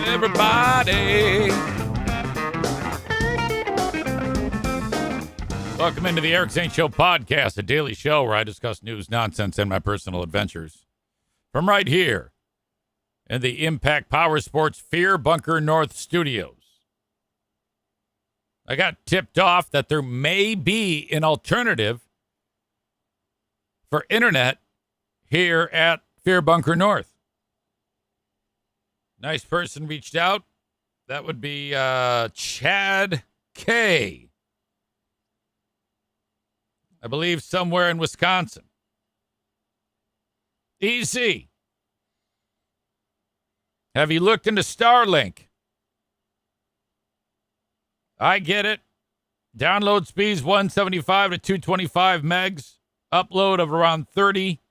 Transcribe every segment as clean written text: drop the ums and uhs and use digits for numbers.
everybody. Welcome into the Eric Zane Show podcast, a daily show where I discuss news, nonsense, and my personal adventures. From right here in the Impact Power Sports Fear Bunker North studios. I got tipped off that there may be an alternative for internet here at Fear Bunker North. Nice person reached out. That would be Chad K. I believe somewhere in Wisconsin. Easy. Have you looked into Starlink? I get it. Download speeds 175 to 225 megs. Upload of around 30.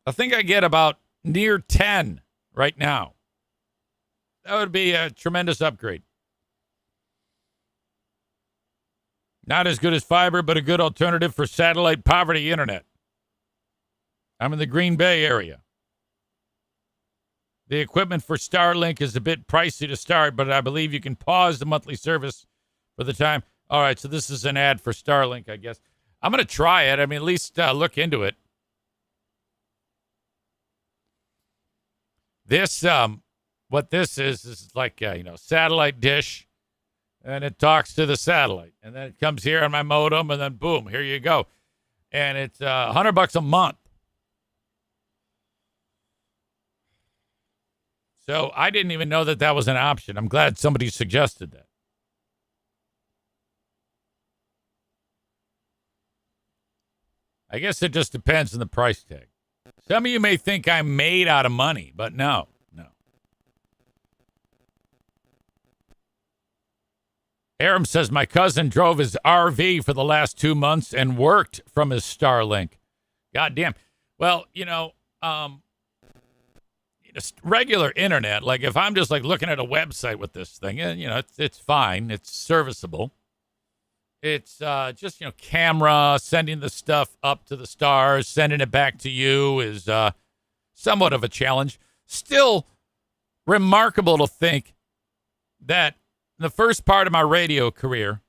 I think I get about near 10 right now. That would be a tremendous upgrade. Not as good as fiber, but a good alternative for satellite poverty internet. I'm in the Green Bay area. The equipment for Starlink is a bit pricey to start, but I believe you can pause the monthly service for the time. All right, so this is an ad for Starlink, I guess. I'm going to try it. I mean, at least look into it. This, what this is like, satellite dish. And it talks to the satellite. And then it comes here on my modem, and then boom, here you go. And it's $100 a month. So I didn't even know that that was an option. I'm glad somebody suggested that. I guess it just depends on the price tag. Some of you may think I'm made out of money, but no. Aram says, my cousin drove his RV for the last 2 months and worked from his Starlink. Goddamn. Well, regular internet, like if I'm just like looking at a website with this thing, it's fine. It's serviceable. It's just, camera, sending the stuff up to the stars, sending it back to you is somewhat of a challenge. Still remarkable to think that the first part of my radio career,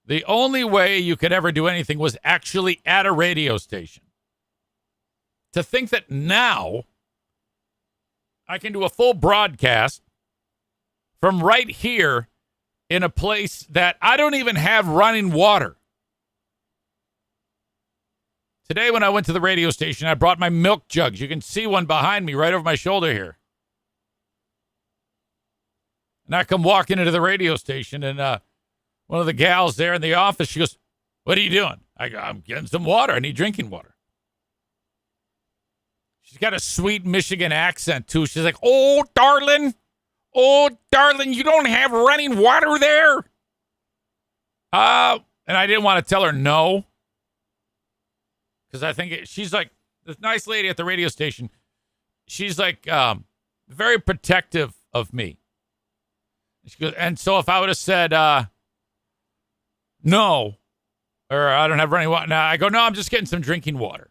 the only way you could ever do anything was actually at a radio station. To think that now I can do a full broadcast from right here in a place that I don't even have running water. Today when I went to the radio station, I brought my milk jugs. You can see one behind me right over my shoulder here. And I come walking into the radio station, and one of the gals there in the office, she goes, what are you doing? I go, I'm getting some water. I need drinking water. She's got a sweet Michigan accent, too. She's like, oh, darling, you don't have running water there? And I didn't want to tell her no. Because I think she's like, this nice lady at the radio station, she's like very protective of me. She goes, and so if I would have said no, or I don't have running water, now I go, no, I'm just getting some drinking water.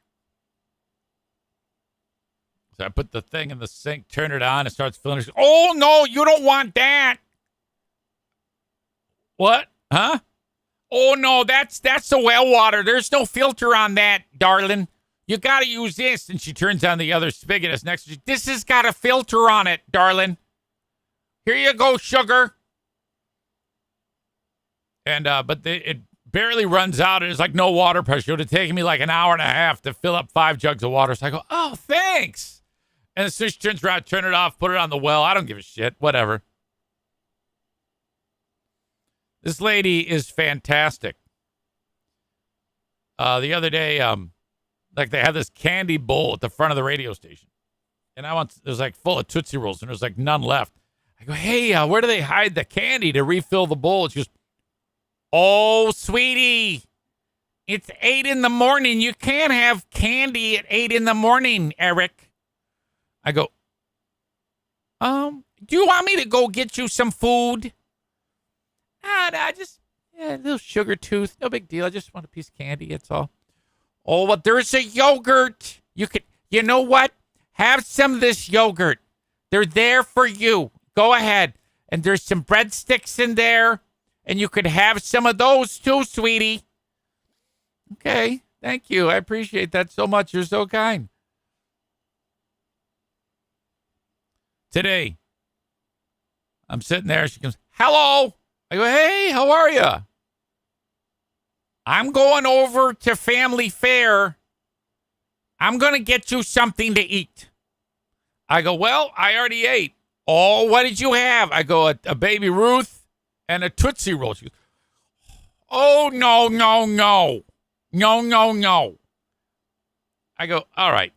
So I put the thing in the sink, turn it on, it starts filling. She goes, oh, no, you don't want that. What? Huh? Oh, no, that's the well water. There's no filter on that, darling. You got to use this. And she turns on the other spigot that's next to you. This has got a filter on it, darling. Here you go, sugar. And but it barely runs out. It's like no water pressure. It would have taken me like an hour and a half to fill up 5 jugs of water. So I go, oh, thanks. And as soon as she turns around, turn it off, put it on the well. I don't give a shit. Whatever. This lady is fantastic. The other day, like they had this candy bowl at the front of the radio station. And it was like full of Tootsie Rolls, and there was like none left. I go, hey, where do they hide the candy to refill the bowl? She goes, oh, sweetie, it's 8 a.m. You can't have candy at 8 a.m, Eric. I go, do you want me to go get you some food? I just, a little sugar tooth. No big deal. I just want a piece of candy. That's all. Oh, but there's a yogurt. You know what? have some of this yogurt. They're there for you. Go ahead. And there's some breadsticks in there. And you could have some of those too, sweetie. Okay. Thank you. I appreciate that so much. You're so kind. Today, I'm sitting there. She goes, hello. I go, hey, how are you? I'm going over to Family Fare. I'm going to get you something to eat. I go, well, I already ate. Oh, what did you have? I go, a Baby Ruth and a Tootsie Roll. She goes, oh, no. No. I go, all right.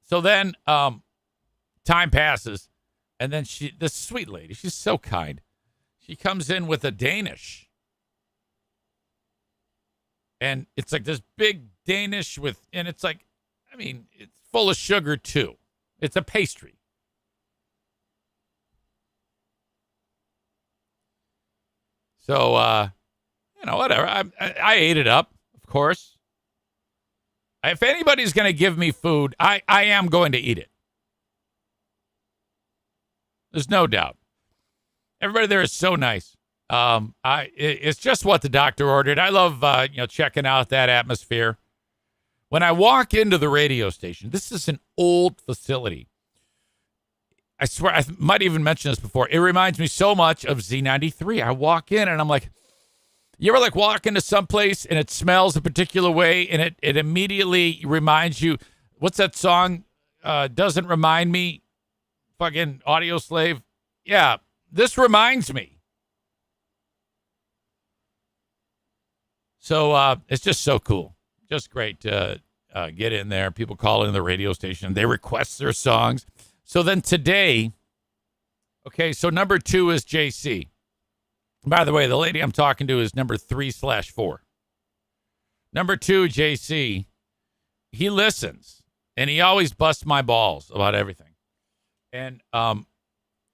So then time passes, and then this sweet lady, she's so kind. She comes in with a Danish. And it's like this big Danish and it's like, I mean, it's full of sugar too. It's a pastry. So, whatever. I ate it up, of course. If anybody's going to give me food, I am going to eat it. There's no doubt. Everybody there is so nice. It's just what the doctor ordered. I love, checking out that atmosphere. When I walk into the radio station, this is an old facility. I swear, I might even mention this before. It reminds me so much of Z93. I walk in and I'm like, you ever walk into someplace and it smells a particular way and it immediately reminds you, what's that song? Doesn't remind me. Fucking Audio Slave. Yeah, this reminds me. So it's just so cool. Just great to get in there. People call in the radio station. They request their songs. So then today, okay, so number 2 is JC. By the way, the lady I'm talking to is number 3/4. Number 2, JC. He listens, and he always busts my balls about everything. And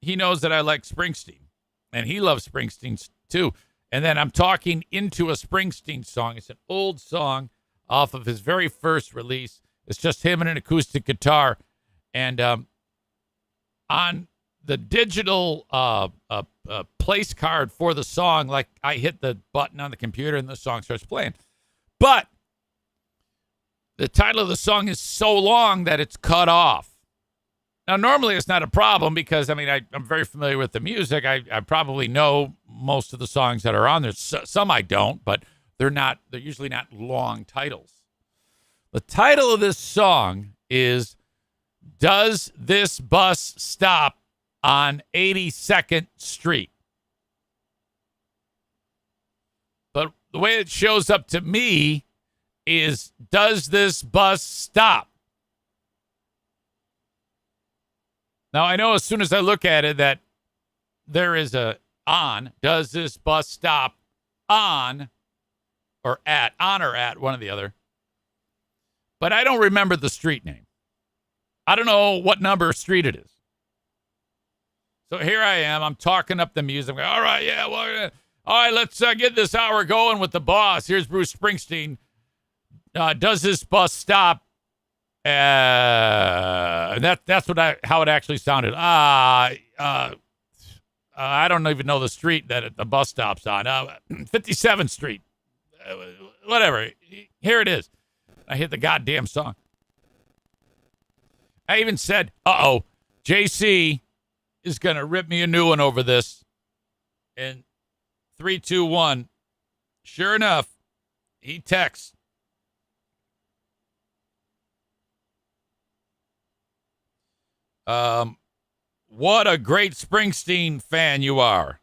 he knows that I like Springsteen, and he loves Springsteen too. And then I'm talking into a Springsteen song. It's an old song off of his very first release. It's just him and an acoustic guitar. And on the digital place card for the song, I hit the button on the computer and the song starts playing. But the title of the song is so long that it's cut off. Now, normally it's not a problem because, I'm very familiar with the music. I probably know most of the songs that are on there. Some I don't, but they're usually not long titles. The title of this song is Does This Bus Stop on 82nd Street? But the way it shows up to me is Does This Bus Stop? Now, I know as soon as I look at it that there is a on. Does this bus stop on or at? On or at, one or the other. But I don't remember the street name. I don't know what number street it is. So here I am. I'm talking up the music. I'm going, all right, yeah, well, all right, let's get this hour going with the boss. Here's Bruce Springsteen. Does this bus stop? That's how it actually sounded. I don't even know the street that the bus stops on. 57th Street. Whatever. Here it is. I hit the goddamn song. I even said, JC is going to rip me a new one over this. And 3, 2, 1. Sure enough, he texts. What a great Springsteen fan you are.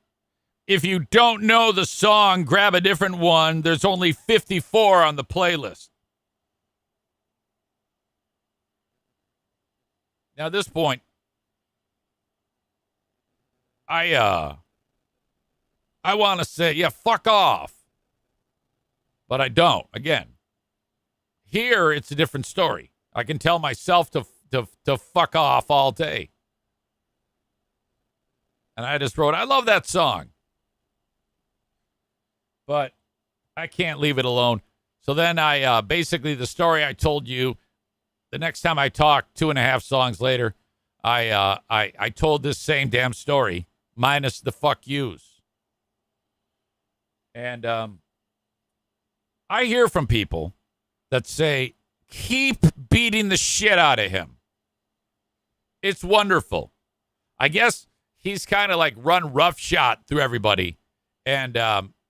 If you don't know the song, grab a different one. There's only 54 on the playlist. Now, at this point, I want to say, yeah, fuck off. But I don't. Again, here it's a different story. I can tell myself to fuck off all day. And I just wrote, I love that song. But I can't leave it alone. So then basically the story I told you the next time I talk, 2.5 songs later, I told this same damn story, minus the fuck yous. And I hear from people that say, keep beating the shit out of him. It's wonderful. I guess he's kind of like run roughshod through everybody. And,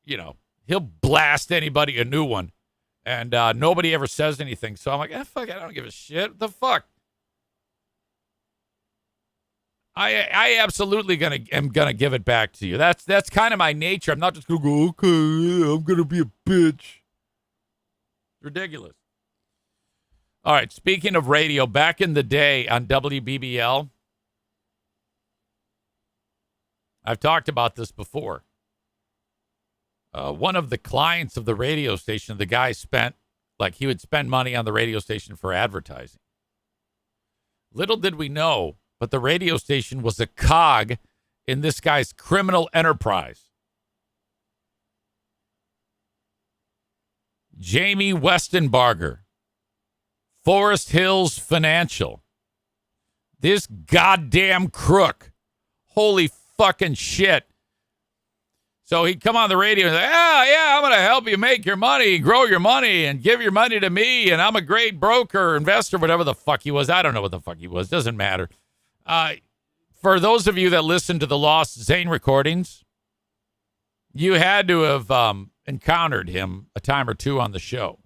he'll blast anybody a new one. And nobody ever says anything. So I'm like, fuck, I don't give a shit. What the fuck? I absolutely am gonna give it back to you. That's kind of my nature. I'm not just gonna go, okay, I'm gonna be a bitch. Ridiculous. All right, speaking of radio, back in the day on WBBL, I've talked about this before. One of the clients of the radio station, the guy he would spend money on the radio station for advertising. Little did we know, but the radio station was a cog in this guy's criminal enterprise. Jamie Westenbarger, Forest Hills Financial. This goddamn crook. Holy fucking shit. So he'd come on the radio and say, I'm going to help you make your money, grow your money, and give your money to me, and I'm a great broker, investor, whatever the fuck he was. I don't know what the fuck he was. Doesn't matter. For those of you that listen to the Lost Zane recordings, you had to have encountered him a time or two on the show.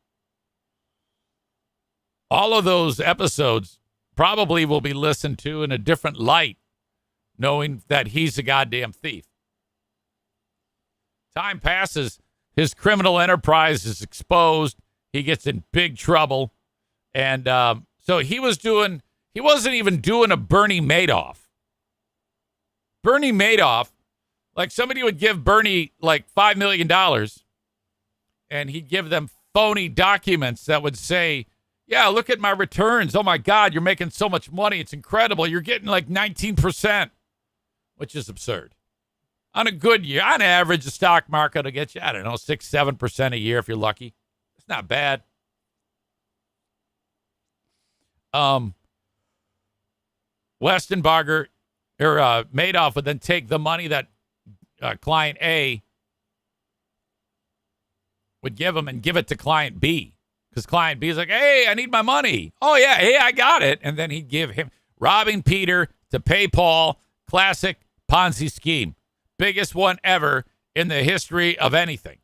All of those episodes probably will be listened to in a different light, knowing that he's a goddamn thief. Time passes, his criminal enterprise is exposed. He gets in big trouble. And so he wasn't even doing a Bernie Madoff. Bernie Madoff, like somebody would give Bernie like $5 million and he'd give them phony documents that would say, yeah, look at my returns. Oh my God, you're making so much money. It's incredible. You're getting like 19%, which is absurd. On a good year, on average, the stock market will get you, 6-7% a year if you're lucky. It's not bad. Westenbarger or Madoff would then take the money that client A would give him and give it to client B. Because client B is like, hey, I need my money. Oh, yeah, hey, I got it. And then he'd give him, robbing Peter to pay Paul, classic Ponzi scheme. Biggest one ever in the history of anything.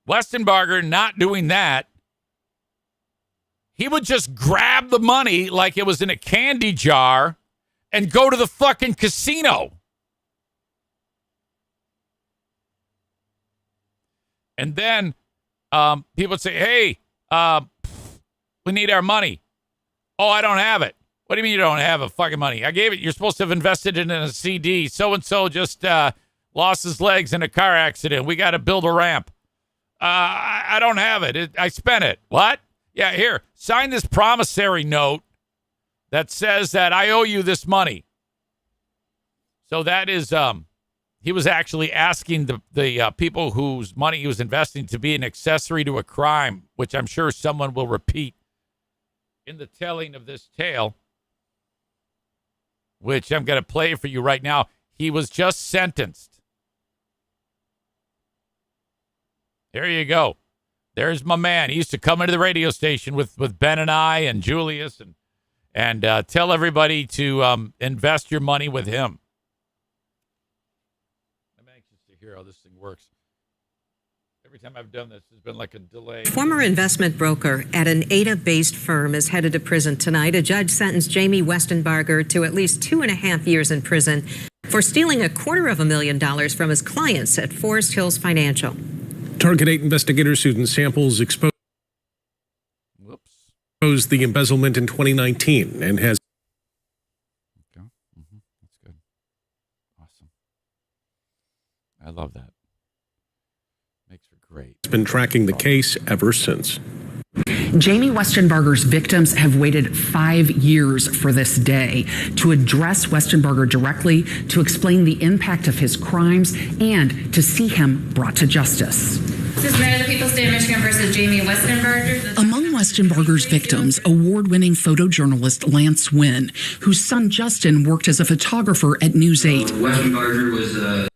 Westenbarger not doing that. He would just grab the money like it was in a candy jar and go to the fucking casino. And then people would say, hey, we need our money. Oh, I don't have it. What do you mean you don't have a fucking money? I gave it. You're supposed to have invested it in a CD. So-and-so just lost his legs in a car accident. We got to build a ramp. I don't have it. I spent it. What? Yeah, here. Sign this promissory note that says that I owe you this money. So that is, he was actually asking the people whose money he was investing to be an accessory to a crime, which I'm sure someone will repeat in the telling of this tale, which I'm going to play for you right now. He was just sentenced. There you go. There's my man. He used to come into the radio station with Ben and I and Julius and tell everybody to invest your money with him. I'm anxious to hear how this thing works. Every time I've done this, there's been like a delay. Former investment broker at an Ada-based firm is headed to prison tonight. A judge sentenced Jamie Westenbarger to at least 2.5 years in prison for stealing $250,000 from his clients at Forest Hills Financial. Target 8 investigators Susan Samples exposed the embezzlement in 2019 and has... Okay. Mm-hmm. That's good. Awesome. I love that. Makes for great. Been tracking the case ever since. Jamie Westenbarger's victims have waited 5 years for this day to address Westenbarger directly, to explain the impact of his crimes, and to see him brought to justice. This is Mary of the People, State of Michigan versus Jamie Westenbarger. Among Westenbarger's victims, award-winning photojournalist Lance Wynn, whose son Justin worked as a photographer at News 8. Westenbarger was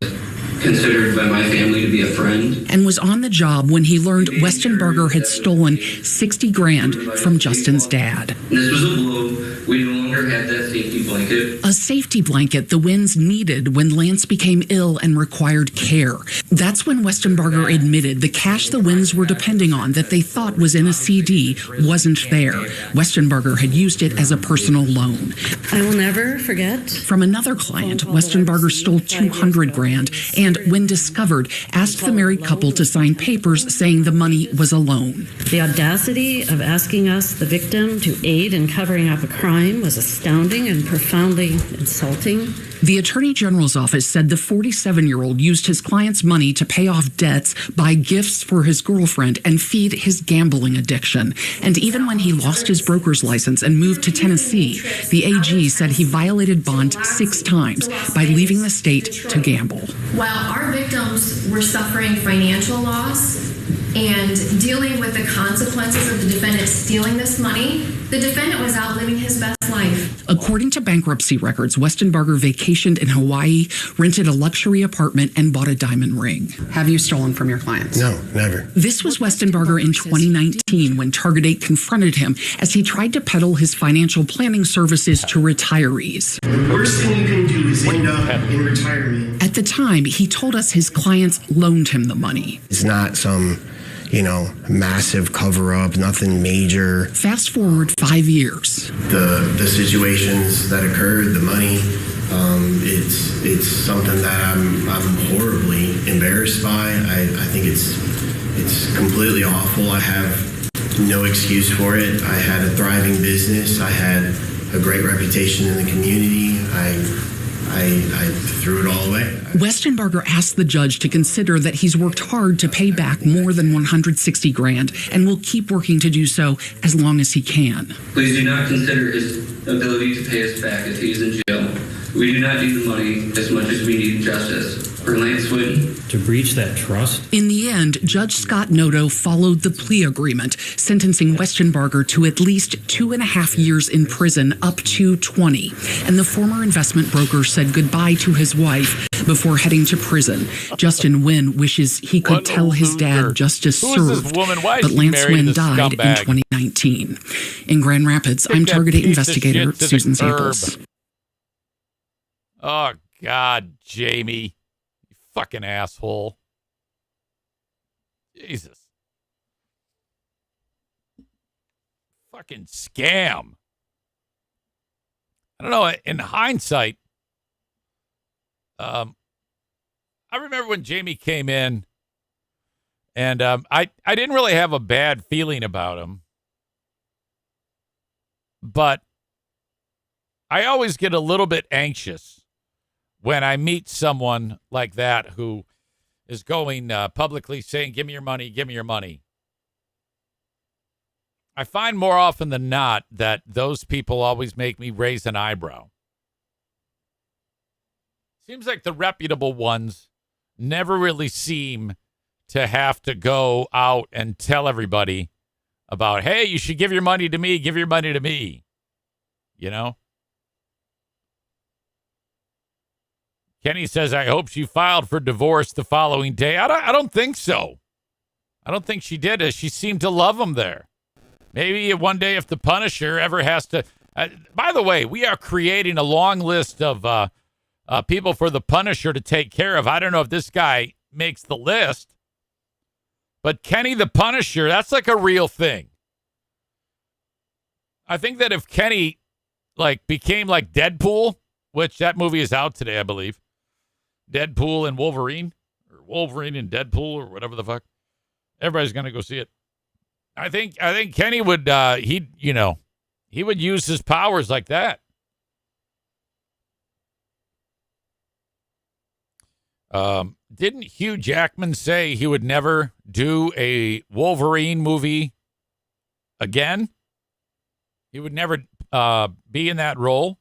considered by my family to be a friend. And was on the job when he learned Westenbarger had stolen $60,000 from Justin's dad. This was a blow. We no longer had that safety blanket. A safety blanket the Wynns needed when Lance became ill and required care. That's when Westenbarger admitted the cash the Wynns were depending on that they thought was in a CD wasn't there. Westenbarger had used it as a personal loan. I will never forget. From another client, Westenbarger stole $200,000 and, when discovered, asked the married couple to sign papers saying the money was a loan. The audacity of asking us, the victim, to aid in covering up a crime was astounding and profoundly insulting. The Attorney General's office said the 47-year-old used his client's money to pay off debts, buy gifts for his girlfriend, and feed his gambling addiction. And even when he lost his broker's license and moved to Tennessee, the AG said he violated bond 6 times by leaving the state to gamble. While our victims were suffering financial loss and dealing with the consequences of the defendant stealing this money, the defendant was out living his best life. According to bankruptcy records, Westenbarger vacationed in Hawaii, rented a luxury apartment, and bought a diamond ring. Have you stolen from your clients? No, never. This was Westenbarger in 2019 when Target 8 confronted him as he tried to peddle his financial planning services to retirees. The worst thing you can do is end up in retirement. At the time, he told us his clients loaned him the money. It's not some, massive cover-up, nothing major. Fast forward 5 years. The situations that occurred, the money, it's something that I'm horribly embarrassed by. I think it's completely awful. I have no excuse for it. I had a thriving business. I had a great reputation in the community. I threw it all away. Westenbarger asked the judge to consider that he's worked hard to pay back more than $160,000 and will keep working to do so as long as he can. Please do not consider his ability to pay us back if he's in jail. We do not need the money as much as we need justice. For Lance Wynn. To breach that trust? In the end, Judge Scott Noto followed the plea agreement, sentencing Westenbarger to at least 2.5 years in prison, up to 20. And the former investment broker said goodbye to his wife before heading to prison. Justin Wynn wishes he could tell his dad justice served, but Lance Wynn died in 2019. In Grand Rapids, I'm Target 8 investigator Susan Samples. Oh, God, Jamie. You fucking asshole. Jesus. Fucking scam. I don't know. In hindsight, I remember when Jamie came in, and I didn't really have a bad feeling about him. But I always get a little bit anxious when I meet someone like that who is going publicly saying, give me your money, give me your money. I find more often than not that those people always make me raise an eyebrow. Seems like the reputable ones never really seem to have to go out and tell everybody about, hey, you should give your money to me, give your money to me. You know? Kenny says, I hope she filed for divorce the following day. I don't think so. I don't think she did. She seemed to love him there. Maybe one day if the Punisher ever has to... by the way, we are creating a long list of people for the Punisher to take care of. I don't know if this guy makes the list. But Kenny the Punisher, that's like a real thing. I think that if Kenny became like Deadpool, which that movie is out today, I believe. Deadpool and Wolverine, or Wolverine and Deadpool, or whatever the fuck. Everybody's gonna go see it. I think Kenny would he would use his powers like that. Didn't Hugh Jackman say he would never do a Wolverine movie again? He would never be in that role.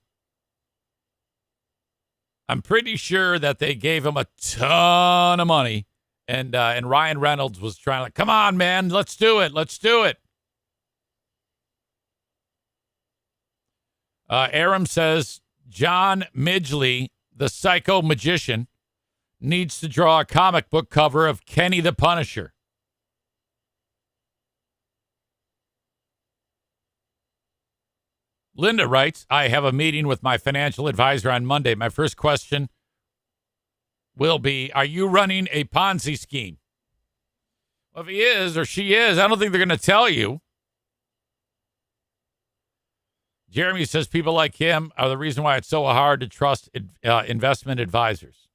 I'm pretty sure that they gave him a ton of money And Ryan Reynolds was trying to, come on, man, let's do it. Let's do it. Aram says John Midgley, the psycho magician, needs to draw a comic book cover of Kenny the Punisher. Linda writes, I have a meeting with my financial advisor on Monday. My first question will be, are you running a Ponzi scheme? Well, if he is or she is, I don't think they're going to tell you. Jeremy says people like him are the reason why it's so hard to trust investment advisors.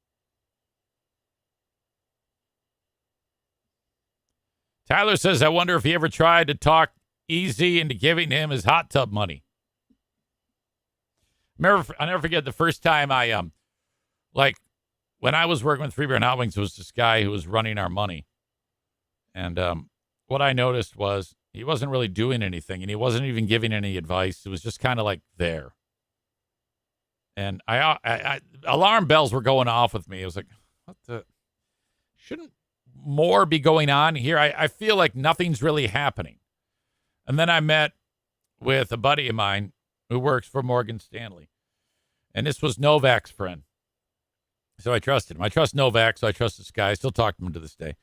Tyler says, I wonder if he ever tried to talk Easy into giving him his hot tub money. I'll never forget the first time when I was working with Free Beer and Hot Wings, there was this guy who was running our money. And what I noticed was he wasn't really doing anything, and he wasn't even giving any advice. It was just kind of like there. And I alarm bells were going off with me. I was like, what the? Shouldn't more be going on here? I feel like nothing's really happening. And then I met with a buddy of mine who works for Morgan Stanley. And this was Novak's friend. So I trusted him. I trust Novak, so I trust this guy. I still talk to him to this day.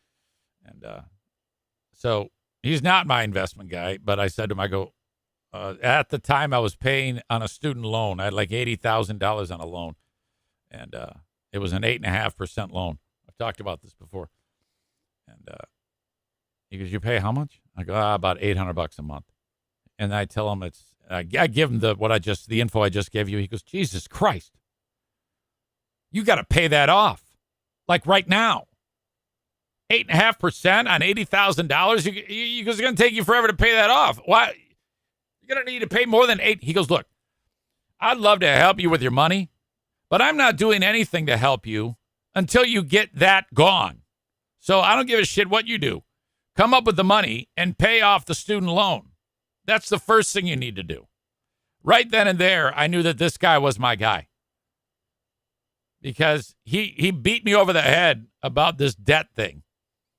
And so he's not my investment guy, but I said to him, at the time I was paying on a student loan. I had like $80,000 on a loan. And it was an 8.5% loan. I've talked about this before. And he goes, you pay how much? I go, about $800 a month. And I tell him I give him the info I just gave you. He goes, Jesus Christ. You got to pay that off. Like right now. 8.5% on $80,000. You it's going to take you forever to pay that off. Why? You're going to need to pay more than $8. He goes, look, I'd love to help you with your money, but I'm not doing anything to help you until you get that gone. So I don't give a shit what you do. Come up with the money and pay off the student loan. That's the first thing you need to do. Right then and there, I knew that this guy was my guy. Because he beat me over the head about this debt thing.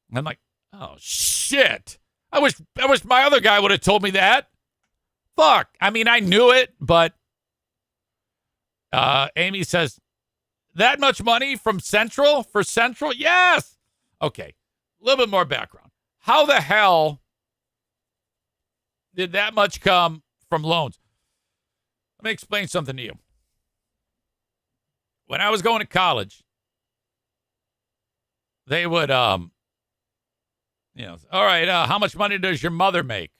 And I'm like, oh, shit. I wish my other guy would have told me that. Fuck. I mean, I knew it, but Amy says, that much money from Central? For Central? Yes. Okay. A little bit more background. How the hell did that much come from loans? Let me explain something to you. When I was going to college, they would, all right, how much money does your mother make?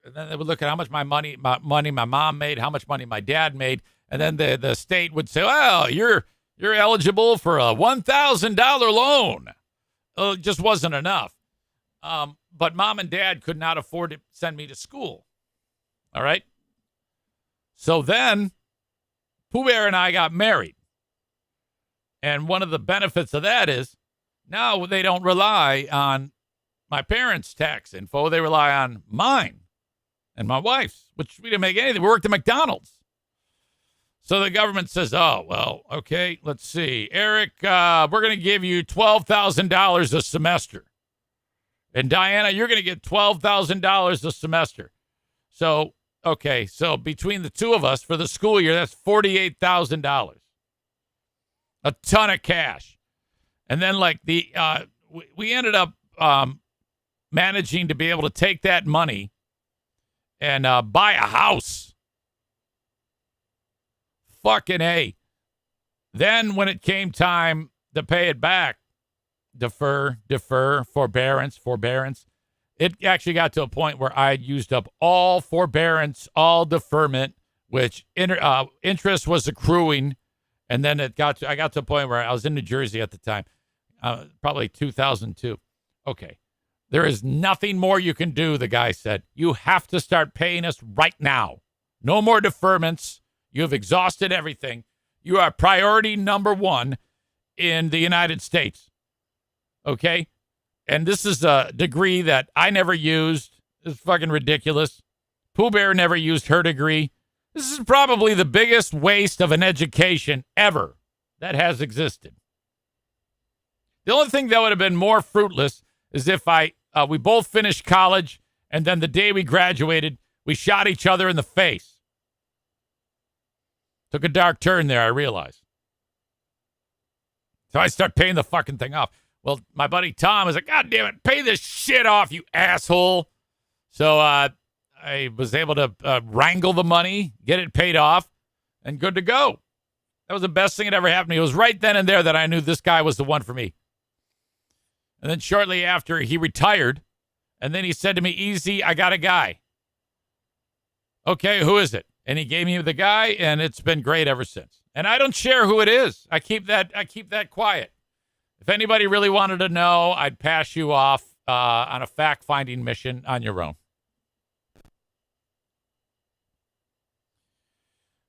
And then they would look at how much money my mom made, how much money my dad made, and then the state would say, well, you're eligible for a $1,000 loan. It just wasn't enough. But mom and dad could not afford to send me to school. All right? So then Pooh Bear and I got married. And one of the benefits of that is now they don't rely on my parents' tax info. They rely on mine and my wife's, which we didn't make anything. We worked at McDonald's. So the government says, oh, well, okay, let's see. Eric, we're going to give you $12,000 a semester. And Diana, you're going to get $12,000 a semester. So, okay, so between the two of us for the school year, that's $48,000. A ton of cash. And then we ended up managing to be able to take that money and buy a house. Fucking A. Then when it came time to pay it back, defer, forbearance. It actually got to a point where I used up all forbearance, all deferment, which interest was accruing. And then I got to a point where I was in New Jersey at the time, probably 2002. Okay. There is nothing more you can do, the guy said. You have to start paying us right now. No more deferments. You have exhausted everything. You are priority number one in the United States. Okay? And this is a degree that I never used. It's fucking ridiculous. Pooh Bear never used her degree. This is probably the biggest waste of an education ever that has existed. The only thing that would have been more fruitless is if we both finished college and then the day we graduated, we shot each other in the face. Took a dark turn there, I realized. So I start paying the fucking thing off. Well, my buddy Tom was like, God damn it, pay this shit off, you asshole. So I was able to wrangle the money, get it paid off, and good to go. That was the best thing that ever happened to me. It was right then and there that I knew this guy was the one for me. And then shortly after, he retired. And then he said to me, Easy, I got a guy. Okay, who is it? And he gave me the guy, and it's been great ever since. And I don't share who it is. I keep that quiet. If anybody really wanted to know, I'd pass you off on a fact-finding mission on your own.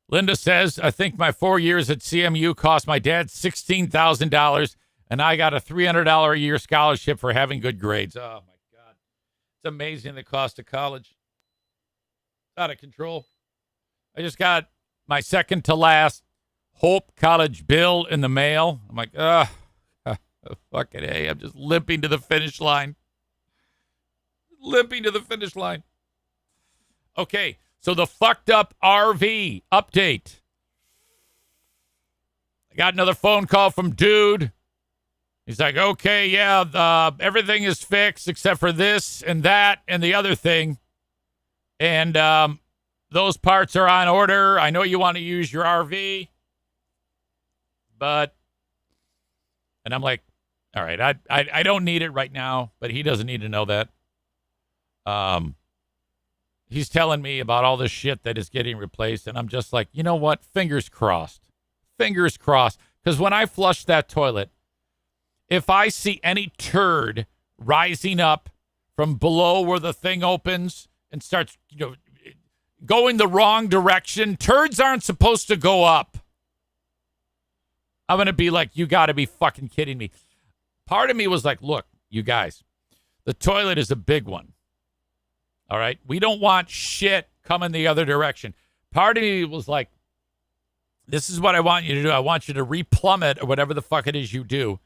Linda says, I think my 4 years at CMU cost my dad $16,000, and I got a $300 a year scholarship for having good grades. Oh, my God. It's amazing the cost of college. It's out of control. I just got my second to last Hope College bill in the mail. I'm like, fucking A. I'm just limping to the finish line. Limping to the finish line. Okay. So the fucked up RV update. I got another phone call from dude. He's like, okay, yeah, everything is fixed except for this and that and the other thing. And those parts are on order. I know you want to use your RV. But, and I'm like, all right, I don't need it right now, but he doesn't need to know that. He's telling me about all this shit that is getting replaced, and I'm just like, you know what? Fingers crossed. Fingers crossed. Because when I flush that toilet, if I see any turd rising up from below where the thing opens and starts, going the wrong direction, turds aren't supposed to go up. I'm going to be like, you got to be fucking kidding me. Part of me was like, look, you guys, the toilet is a big one. All right. We don't want shit coming the other direction. Part of me was like, this is what I want you to do. I want you to replumb it or whatever the fuck it is you do.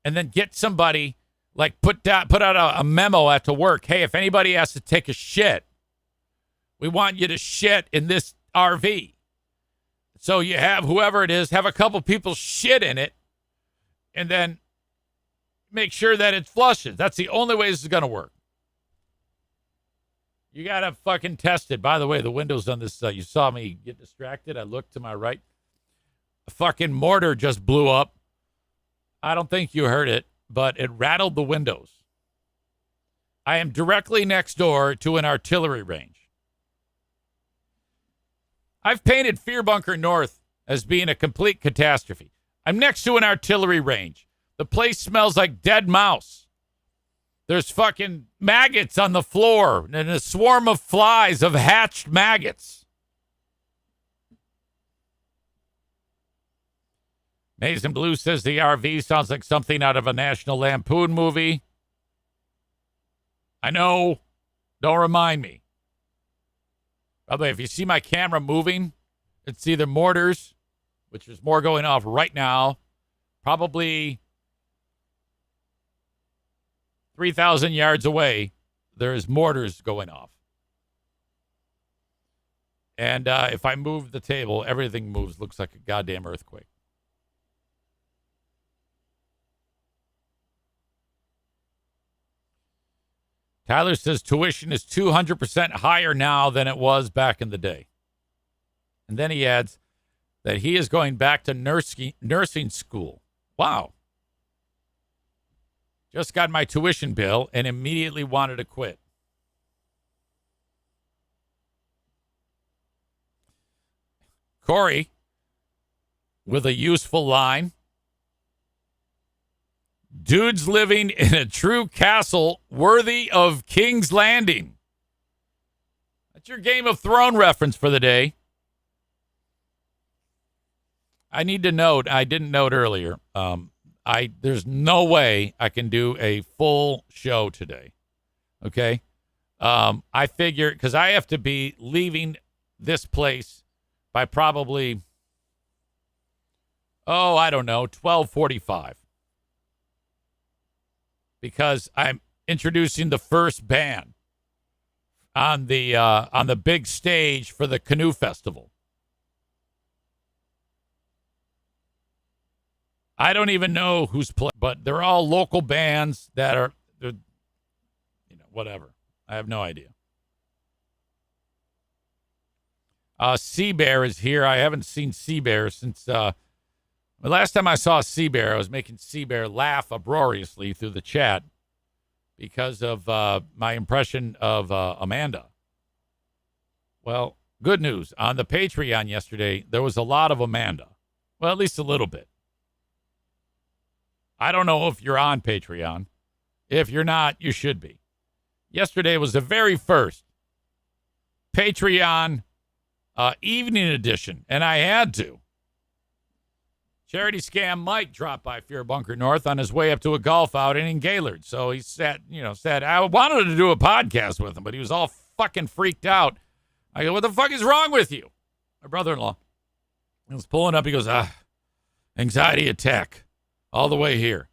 And then get somebody, like put out a memo at the work. Hey, if anybody has to take a shit, we want you to shit in this RV. So you have whoever it is, have a couple people shit in it, and then make sure that it flushes. That's the only way this is going to work. You got to fucking test it. By the way, the windows on this, you saw me get distracted. I looked to my right. A fucking mortar just blew up. I don't think you heard it, but it rattled the windows. I am directly next door to an artillery range. I've painted Fear Bunker North as being a complete catastrophe. I'm next to an artillery range. The place smells like dead mouse. There's fucking maggots on the floor and a swarm of flies of hatched maggots. Mason Blue says the RV sounds like something out of a National Lampoon movie. I know. Don't remind me. By the way, if you see my camera moving, it's either mortars, which is more going off right now, probably 3,000 yards away, there's mortars going off. And if I move the table, everything moves. Looks like a goddamn earthquake. Tyler says tuition is 200% higher now than it was back in the day. And then he adds that he is going back to nursing school. Wow. Just got my tuition bill and immediately wanted to quit. Corey, with a useful line. Dudes living in a true castle worthy of King's Landing. That's your Game of Thrones reference for the day. I need to note, I didn't note earlier, there's no way I can do a full show today. Okay? I figure, because I have to be leaving this place by probably, I don't know, 12:45. because I'm introducing the first band on the big stage for the Canoe Festival. I don't even know who's playing, but they're all local bands that are, whatever. I have no idea. Sea Bear is here. I haven't seen Sea Bear since the last time I saw Sea Bear. I was making Sea Bear laugh uproariously through the chat because of my impression of Amanda. Well, good news. On the Patreon yesterday, there was a lot of Amanda. Well, at least a little bit. I don't know if you're on Patreon. If you're not, you should be. Yesterday was the very first Patreon evening edition, and I had to. Charity Scam Mike dropped by Fear Bunker North on his way up to a golf outing in Gaylord. So he said, I wanted to do a podcast with him, but he was all fucking freaked out. I go, what the fuck is wrong with you? My brother-in-law. He was pulling up. He goes, anxiety attack all the way here.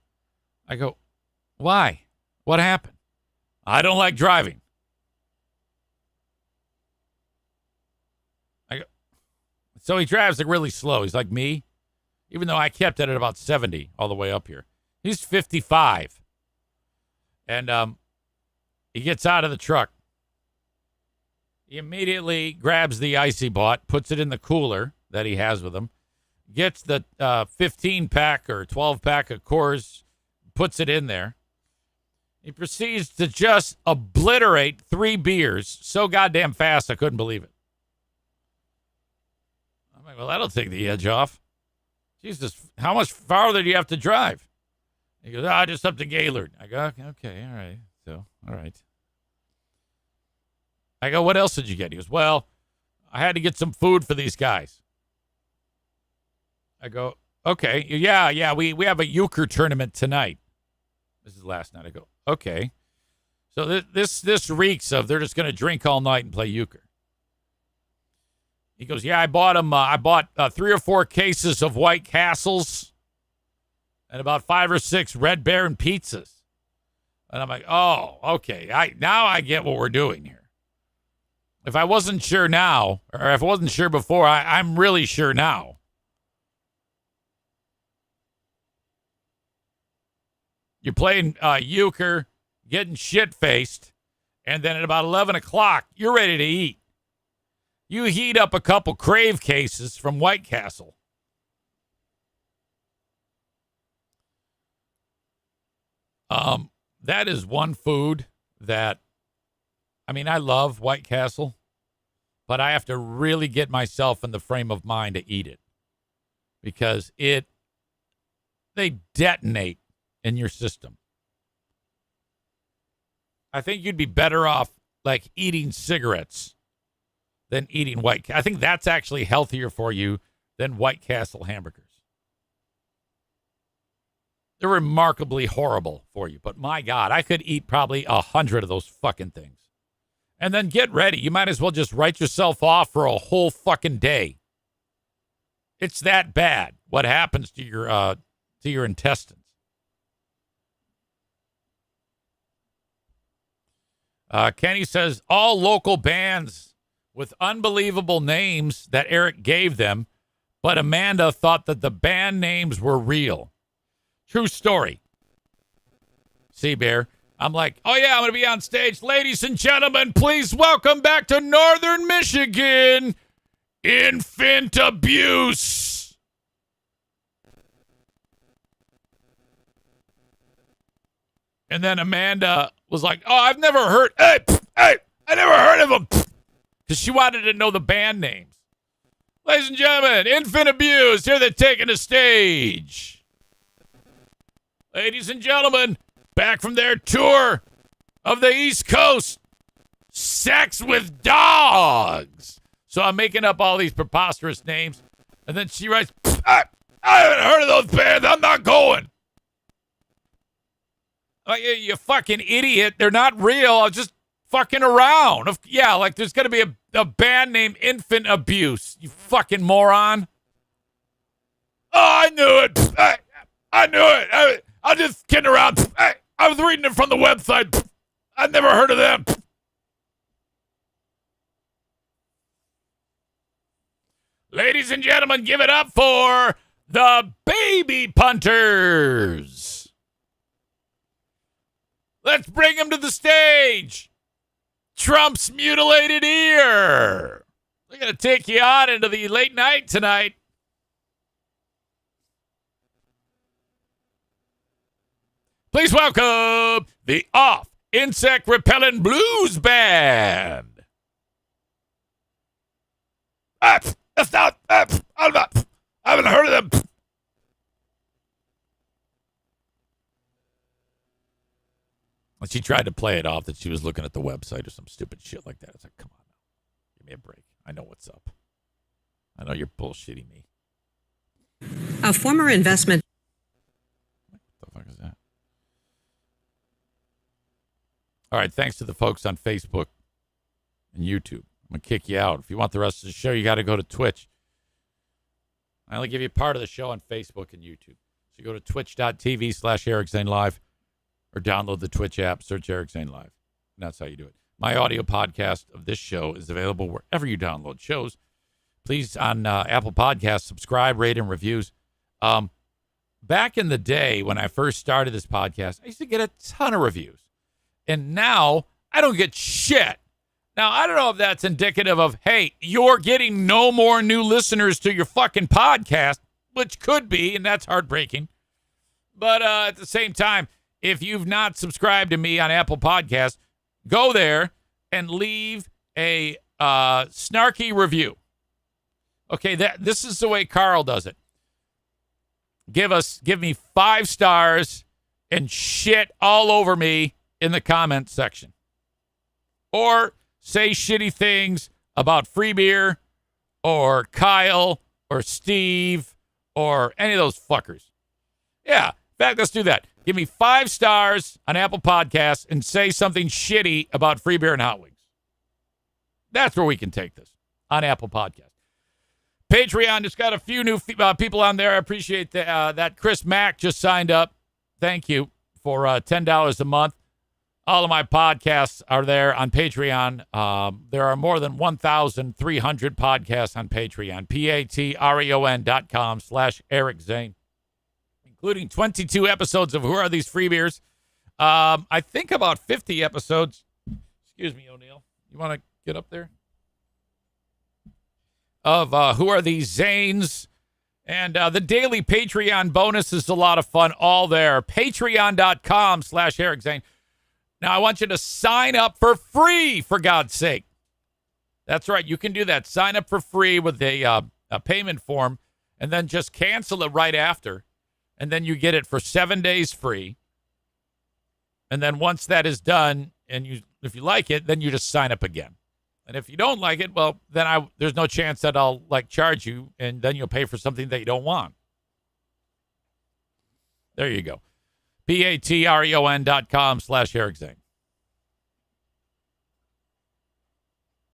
I go, why? What happened? I don't like driving. So he drives like really slow. He's like me, even though I kept it at about 70 all the way up here. He's 55. And he gets out of the truck. He immediately grabs the Icy Bot, puts it in the cooler that he has with him, gets the 15-pack or 12-pack of Coors, puts it in there. He proceeds to just obliterate 3 beers so goddamn fast I couldn't believe it. I'm like, well, that'll take the edge off. Jesus, how much farther do you have to drive? He goes, just up to Gaylord. I go, okay, all right. So, all right. I go, what else did you get? He goes, well, I had to get some food for these guys. I go, okay, yeah, we have a euchre tournament tonight. This is last night. I go, okay. So this reeks of they're just going to drink all night and play euchre. He goes, yeah, I bought 3 or 4 cases of White Castles and about 5 or 6 Red Baron pizzas. And I'm like, oh, okay. Now I get what we're doing here. If I wasn't sure now, or if I wasn't sure before, I'm really sure now. You're playing euchre, getting shit-faced, and then at about 11 o'clock, you're ready to eat. You heat up a couple Crave cases from White Castle. That is one food that, I love White Castle, but I have to really get myself in the frame of mind to eat it because they detonate in your system. I think you'd be better off like eating cigarettes than eating White Castle. I think that's actually healthier for you than White Castle hamburgers. They're remarkably horrible for you, but my God, I could eat probably 100 of those fucking things. And then get ready. You might as well just write yourself off for a whole fucking day. It's that bad what happens to your intestines. Kenny says all local bands with unbelievable names that Eric gave them, but Amanda thought that the band names were real. True story. Sea Bear. I'm like, oh yeah, I'm going to be on stage. Ladies and gentlemen, please welcome back to Northern Michigan, Infant Abuse. And then Amanda was like, oh, I've never heard, hey, I never heard of them. Because she wanted to know the band names. Ladies and gentlemen, Infant Abuse, here they're taking the stage. Ladies and gentlemen, back from their tour of the East Coast, Sex with Dogs. So I'm making up all these preposterous names. And then she writes, I haven't heard of those bands. I'm not going. Like, you fucking idiot. They're not real. I'm just fucking around. Yeah, like there's going to be a band named Infant Abuse. You fucking moron. Oh, I knew it. I knew it. I'm just kidding around. I was reading it from the website. I've never heard of them. Ladies and gentlemen, give it up for the Baby Punters. Let's bring them to the stage. Trump's mutilated ear. We're going to take you out into the late night tonight. Please welcome the Off Insect Repellent Blues Band. That's not. I haven't heard of them. And she tried to play it off that she was looking at the website or some stupid shit like that. It's like, come on now. Give me a break. I know what's up. I know you're bullshitting me. A former investment. What the fuck is that? All right, thanks to the folks on Facebook and YouTube. I'm going to kick you out. If you want the rest of the show, you got to go to Twitch. I only give you part of the show on Facebook and YouTube. So you go to twitch.tv/Eric Zane Live or download the Twitch app, search Eric Zane Live. And that's how you do it. My audio podcast of this show is available wherever you download shows. Please, on Apple Podcasts, subscribe, rate, and reviews. Back in the day when I first started this podcast, I used to get a ton of reviews. And now I don't get shit. Now, I don't know if that's indicative of, hey, you're getting no more new listeners to your fucking podcast, which could be, and that's heartbreaking. But at the same time, if you've not subscribed to me on Apple Podcasts, go there and leave a snarky review. Okay, this is the way Carl does it. Give me 5 stars and shit all over me in the comment section. Or say shitty things about free beer or Kyle or Steve or any of those fuckers. Yeah, in fact, let's do that. Give me 5 stars on Apple Podcasts and say something shitty about free beer and hot wings. That's where we can take this on Apple Podcasts. Patreon just got a few new people on there. I appreciate that. Chris Mack just signed up. Thank you for $10 a month. All of my podcasts are there on Patreon. There are more than 1,300 podcasts on Patreon. patreon.com/Eric Zane, including 22 episodes of Who Are These Free Beers? I think about 50 episodes. Excuse me, O'Neill. You want to get up there? Of Who Are These Zanes? And the daily Patreon bonus is a lot of fun. All there. Patreon.com/Eric Zane. Now, I want you to sign up for free, for God's sake. That's right. You can do that. Sign up for free with a payment form, and then just cancel it right after. And then you get it for 7 days free. And then once that is done, and if you like it, then you just sign up again. And if you don't like it, well, then there's no chance that I'll charge you, and then you'll pay for something that you don't want. There you go. patreon.com/Eric Zane.